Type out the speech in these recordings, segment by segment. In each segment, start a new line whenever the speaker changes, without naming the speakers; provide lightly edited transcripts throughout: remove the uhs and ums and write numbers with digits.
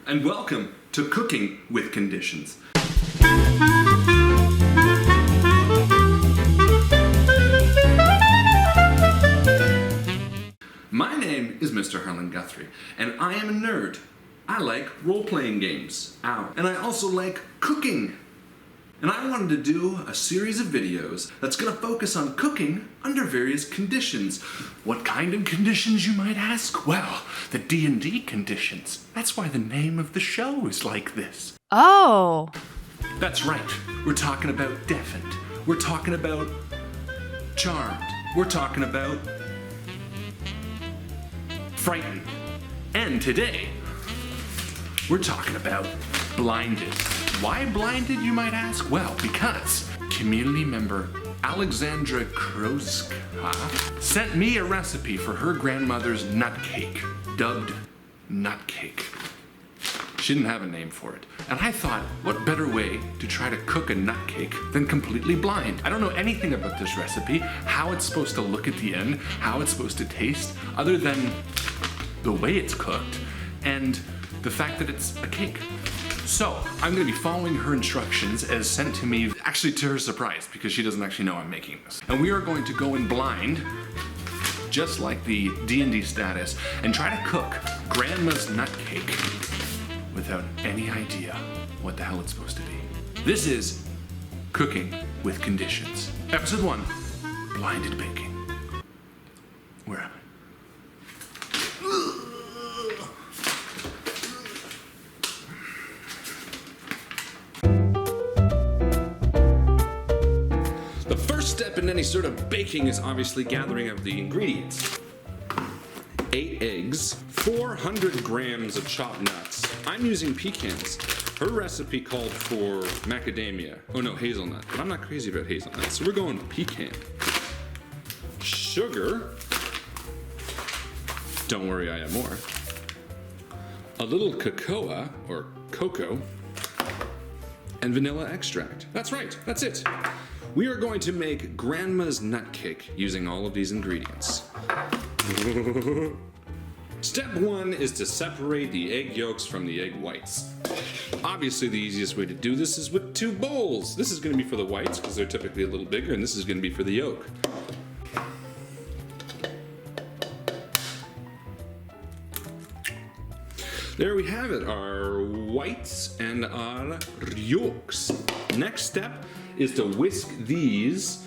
and welcome to Cooking with Conditions. My name is Mr. Harlan Guthrie, and I am a nerd. I like role-playing games. Ow. And I also like cooking. And I wanted to do a series of videos that's going to focus on cooking under various conditions. What kind of conditions, you might ask? Well, the D&D conditions. That's why the name of the show is like this.
Oh.
That's right. We're talking about deafened. We're talking about charmed. We're talking about frightened. And today, we're talking about blinded. Why blinded, you might ask? Well, because community member Alexandra Kroska sent me a recipe for her grandmother's nut cake, dubbed nut cake. She didn't have a name for it. And I thought, what better way to try to cook a nut cake than completely blind? I don't know anything about this recipe, how it's supposed to look at the end, how it's supposed to taste, other than the way it's cooked and the fact that it's a cake. So, I'm going to be following her instructions as sent to me, actually to her surprise, because she doesn't actually know I'm making this. And we are going to go in blind, just like the D&D status, and try to cook Grandma's nut cake without any idea what the hell it's supposed to be. This is Cooking with Conditions. Episode 1, Blinded Baking. Where am I? Step in any sort of baking is obviously gathering of the ingredients. 8 eggs, 400 grams of chopped nuts. I'm using pecans. Her recipe called for macadamia. Oh no, hazelnut. But I'm not crazy about hazelnut, so we're going pecan. Sugar. Don't worry, I have more. A little cocoa, or cocoa, and vanilla extract. That's right, that's it. We are going to make Grandma's nut cake using all of these ingredients. Step 1 is to separate the egg yolks from the egg whites. Obviously, the easiest way to do this is with 2 bowls. This is going to be for the whites because they're typically a little bigger, and this is going to be for the yolk. There we have it, our whites and our yolks. Next step is to whisk these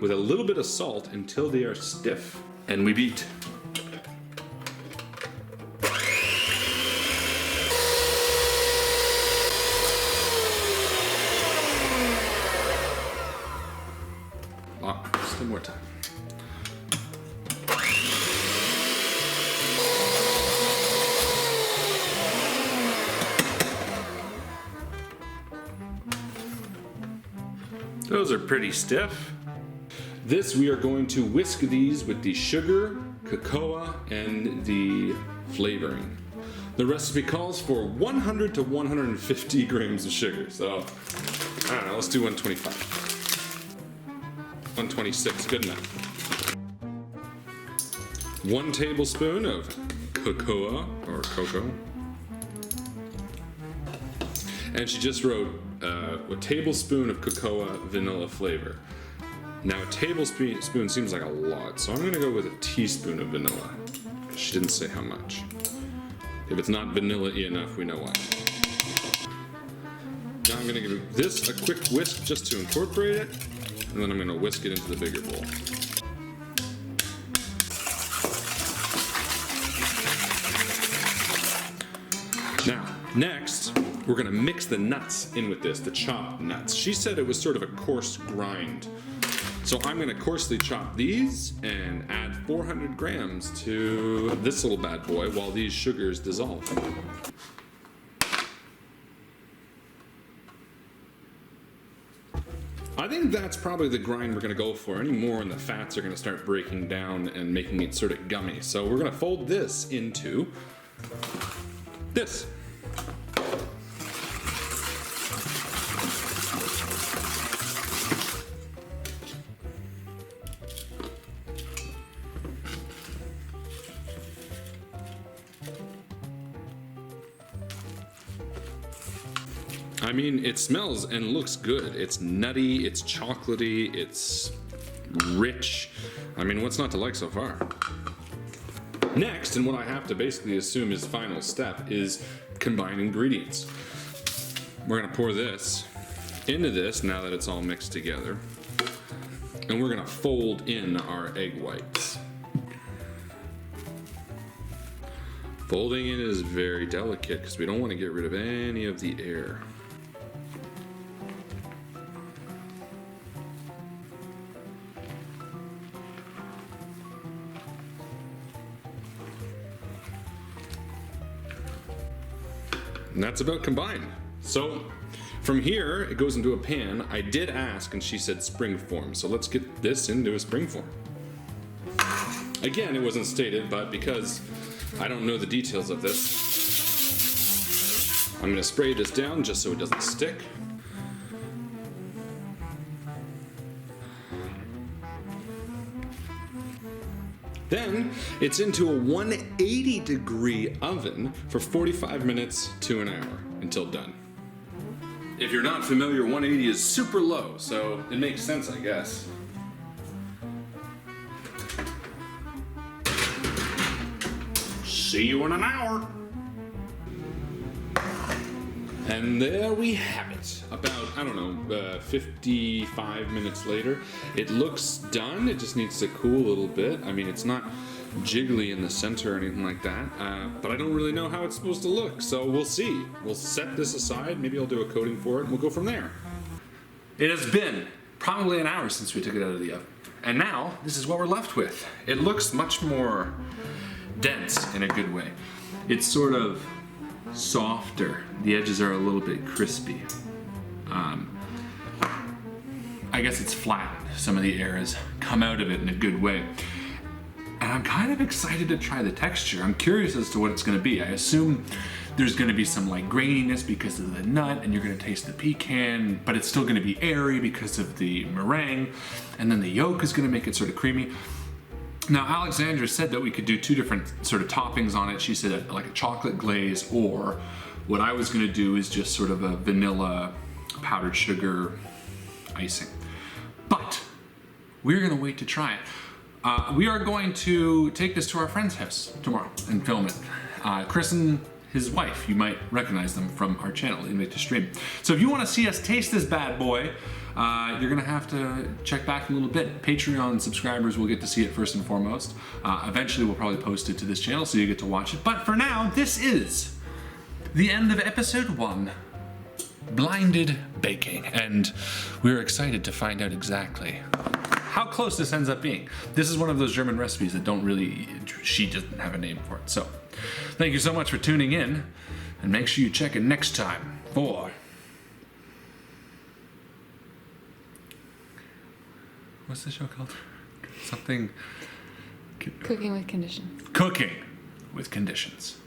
with a little bit of salt until they are stiff, and we beat. Just one more time. Those are pretty stiff. This, we are going to whisk these with the sugar, cocoa, and the flavoring. The recipe calls for 100 to 150 grams of sugar, so I don't know, let's do 125. 126, good enough. 1 tablespoon of cocoa, or cocoa. And she just wrote a tablespoon of cocoa vanilla flavor. Now a tablespoon seems like a lot, so I'm going to go with a teaspoon of vanilla. She didn't say how much. If it's not vanilla-y enough, we know why. Now I'm going to give this a quick whisk just to incorporate it, and then I'm going to whisk it into the bigger bowl. Now, next, we're going to mix the nuts in with this, the chopped nuts. She said it was sort of a coarse grind. So I'm going to coarsely chop these and add 400 grams to this little bad boy while these sugars dissolve. I think that's probably the grind we're going to go for. Any more and the fats are going to start breaking down and making it sort of gummy. So we're going to fold this into this. I mean, it smells and looks good. It's nutty, it's chocolatey, it's rich. I mean, what's not to like so far? Next, and what I have to basically assume is final step, is combine ingredients. We're gonna pour this into this now that it's all mixed together. And we're gonna fold in our egg whites. Folding in is very delicate because we don't want to get rid of any of the air. And that's about combined. So from here, it goes into a pan. I did ask and she said spring form. So let's get this into a spring form. Again, it wasn't stated, but because I don't know the details of this, I'm gonna spray this down just so it doesn't stick. Then it's into a 180 degree oven for 45 minutes to an hour until done. If you're not familiar, 180 is super low, so it makes sense, I guess. See you in an hour. And there we have it. About, I don't know, 55 minutes later. It looks done. It just needs to cool a little bit. I mean, it's not jiggly in the center or anything like that. But I don't really know how it's supposed to look. So we'll see. We'll set this aside. Maybe I'll do a coating for it and we'll go from there. It has been probably an hour since we took it out of the oven. And now, this is what we're left with. It looks much more dense in a good way. It's sort of softer. The edges are a little bit crispy. I guess it's flattened. Some of the air has come out of it in a good way. And I'm kind of excited to try the texture. I'm curious as to what it's gonna be. I assume there's gonna be some like graininess because of the nut and you're gonna taste the pecan, but it's still gonna be airy because of the meringue. And then the yolk is gonna make it sort of creamy. Now, Alexandra said that we could do two different sort of toppings on it. She said like a chocolate glaze, or what I was gonna do is just sort of a vanilla powdered sugar icing. But we're gonna wait to try it. We are going to take this to our friend's house tomorrow and film it. Chris and his wife, you might recognize them from our channel, INVICTUS Stream. So if you wanna see us taste this bad boy, you're gonna have to check back a little bit. Patreon subscribers will get to see it first and foremost. Eventually we'll probably post it to this channel so you get to watch it. But for now, this is the end of episode 1, Blinded Baking. And we're excited to find out exactly how close this ends up being. This is one of those German recipes that don't really, she doesn't have a name for it. So thank you so much for tuning in, and make sure you check it next time for, what's the show called? Something.
Cooking with Conditions.
Cooking with Conditions.